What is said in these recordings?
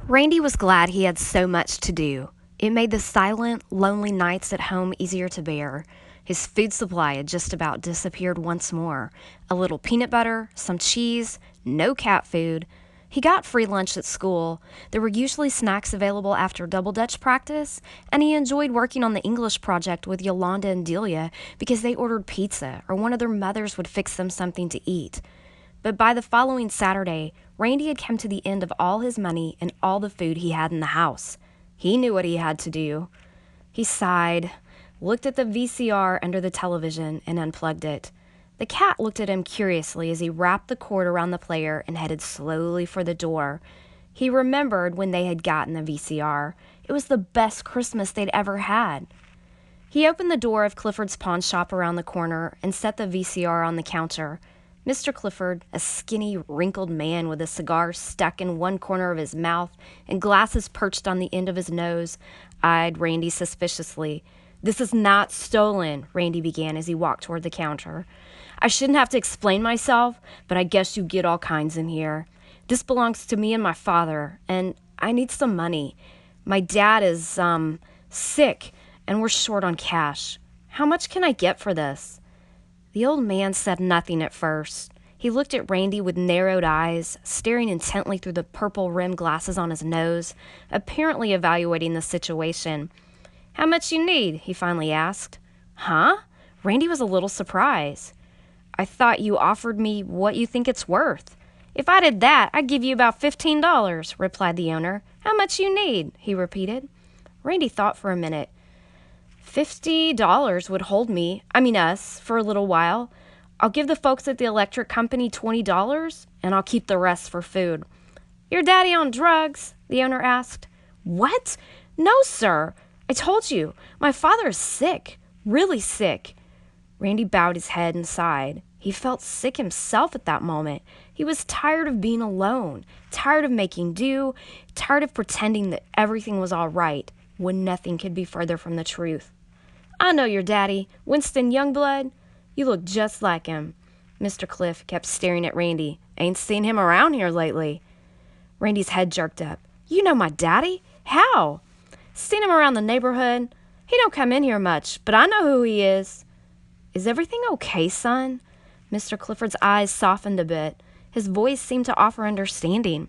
Randy was glad he had so much to do. It made the silent, lonely nights at home easier to bear. His food supply had just about disappeared once more. A little peanut butter, some cheese, no cat food. He got free lunch at school. There were usually snacks available after double Dutch practice, and he enjoyed working on the English project with Yolanda and Delia because they ordered pizza or one of their mothers would fix them something to eat. But by the following Saturday, Randy had come to the end of all his money and all the food he had in the house. He knew what he had to do. He sighed, looked at the VCR under the television, and unplugged it. The cat looked at him curiously as he wrapped the cord around the player and headed slowly for the door. He remembered when they had gotten the VCR. It was the best Christmas they'd ever had. He opened the door of Clifford's pawn shop around the corner and set the VCR on the counter. Mr. Clifford, a skinny, wrinkled man with a cigar stuck in one corner of his mouth and glasses perched on the end of his nose, eyed Randy suspiciously. "This is not stolen," Randy began as he walked toward the counter. "I shouldn't have to explain myself, but I guess you get all kinds in here. This belongs to me and my father, and I need some money. My dad is, sick, and we're short on cash. How much can I get for this?" The old man said nothing at first. He looked at Randy with narrowed eyes, staring intently through the purple-rimmed glasses on his nose, apparently evaluating the situation. "How much you need?" he finally asked. "Huh?" Randy was a little surprised. "I thought you offered me what you think it's worth." "If I did that, I'd give you about $15, replied the owner. "How much you need?" he repeated. Randy thought for a minute. $50 would hold us, for a little while. I'll give the folks at the electric company $20, and I'll keep the rest for food." "Your daddy on drugs?" the owner asked. "What? No, sir. I told you, my father is sick, really sick." Randy bowed his head and sighed. He felt sick himself at that moment. He was tired of being alone, tired of making do, tired of pretending that everything was all right when nothing could be further from the truth. "I know your daddy, Winston Youngblood. You look just like him." Mr. Cliff kept staring at Randy. "Ain't seen him around here lately." Randy's head jerked up. "You know my daddy? How?" "Seen him around the neighborhood. He don't come in here much, but I know who he is." "Is everything okay, son?" Mr. Clifford's eyes softened a bit. His voice seemed to offer understanding.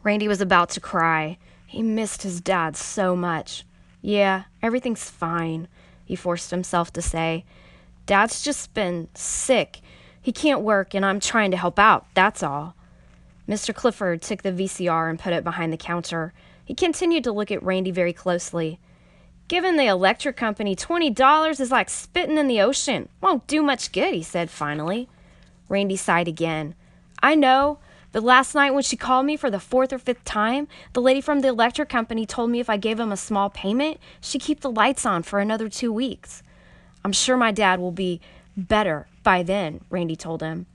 Randy was about to cry. He missed his dad so much. "Yeah, everything's fine," he forced himself to say. "Dad's just been sick. He can't work, and I'm trying to help out, that's all." Mr. Clifford took the VCR and put it behind the counter. He continued to look at Randy very closely. "Giving the electric company $20 is like spitting in the ocean. Won't do much good," he said finally. Randy sighed again. "I know. But last night when she called me for the 4th or 5th time, the lady from the electric company told me if I gave him a small payment, she'd keep the lights on for another 2 weeks. I'm sure my dad will be better by then," Randy told him.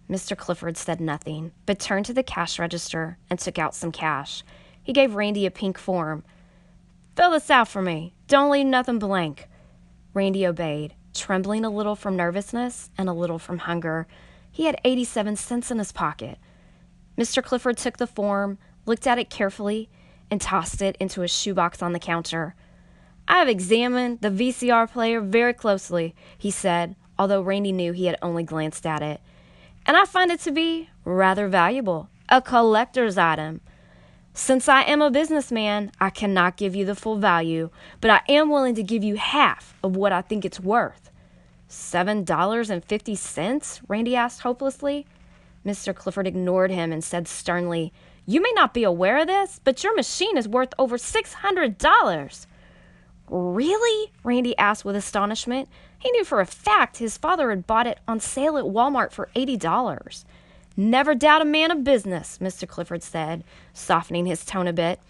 Mr. Clifford said nothing, but turned to the cash register and took out some cash. He gave Randy a pink form. "Fill this out for me. Don't leave nothing blank." Randy obeyed, trembling a little from nervousness and a little from hunger. He had 87 cents in his pocket. Mr. Clifford took the form, looked at it carefully, and tossed it into a shoebox on the counter. "I have examined the VCR player very closely," he said, although Randy knew he had only glanced at it. "And I find it to be rather valuable, a collector's item. Since I am a businessman, I cannot give you the full value, but I am willing to give you half of what I think it's worth." "$7.50? Randy asked hopelessly. Mr. Clifford ignored him and said sternly, "You may not be aware of this, but your machine is worth over $600. "Really?" Randy asked with astonishment. He knew for a fact his father had bought it on sale at Walmart for $80. "Never doubt a man of business," Mr. Clifford said, softening his tone a bit.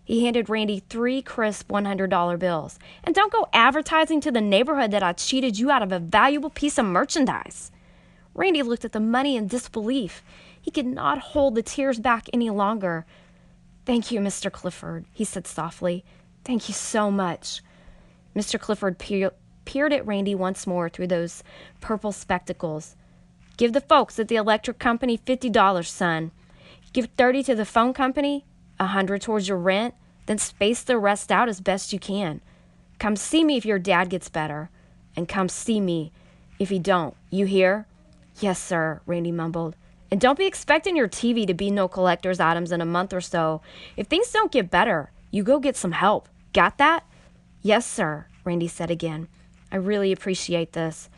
He handed Randy 3 crisp $100 bills. "And don't go advertising to the neighborhood that I cheated you out of a valuable piece of merchandise." Randy looked at the money in disbelief. He could not hold the tears back any longer. "Thank you, Mr. Clifford," he said softly. "Thank you so much." Mr. Clifford peered at Randy once more through those purple spectacles. "Give the folks at the electric company $50, son. Give 30 to the phone company, $100 towards your rent, then space the rest out as best you can. Come see me if your dad gets better, and come see me if he don't. You hear?" "Yes, sir," Randy mumbled. "And don't be expecting your TV to be no collector's items in a month or so. If things don't get better, you go get some help. Got that?" "Yes, sir," Randy said again. "I really appreciate this."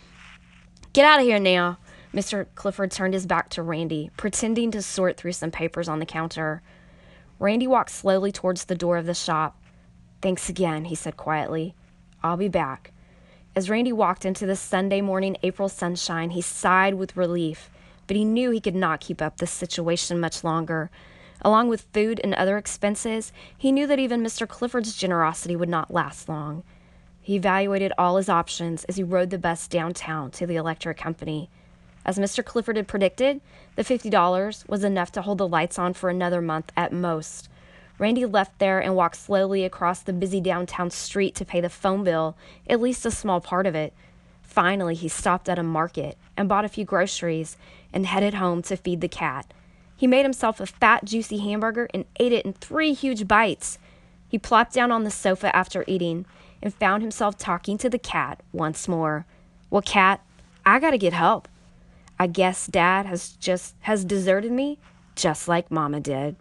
"Get out of here now." Mr. Clifford turned his back to Randy, pretending to sort through some papers on the counter. Randy walked slowly towards the door of the shop. "Thanks again," he said quietly. "I'll be back." As Randy walked into the Sunday morning April sunshine, he sighed with relief, but he knew he could not keep up this situation much longer. Along with food and other expenses, he knew that even Mr. Clifford's generosity would not last long. He evaluated all his options as he rode the bus downtown to the electric company. As Mr. Clifford had predicted, the $50 was enough to hold the lights on for another month at most. Randy left there and walked slowly across the busy downtown street to pay the phone bill, at least a small part of it. Finally, he stopped at a market and bought a few groceries and headed home to feed the cat. He made himself a fat, juicy hamburger and ate it in 3 huge bites. He plopped down on the sofa after eating and found himself talking to the cat once more. "Well, cat, I gotta get help. I guess Dad has deserted me, just like Mama did."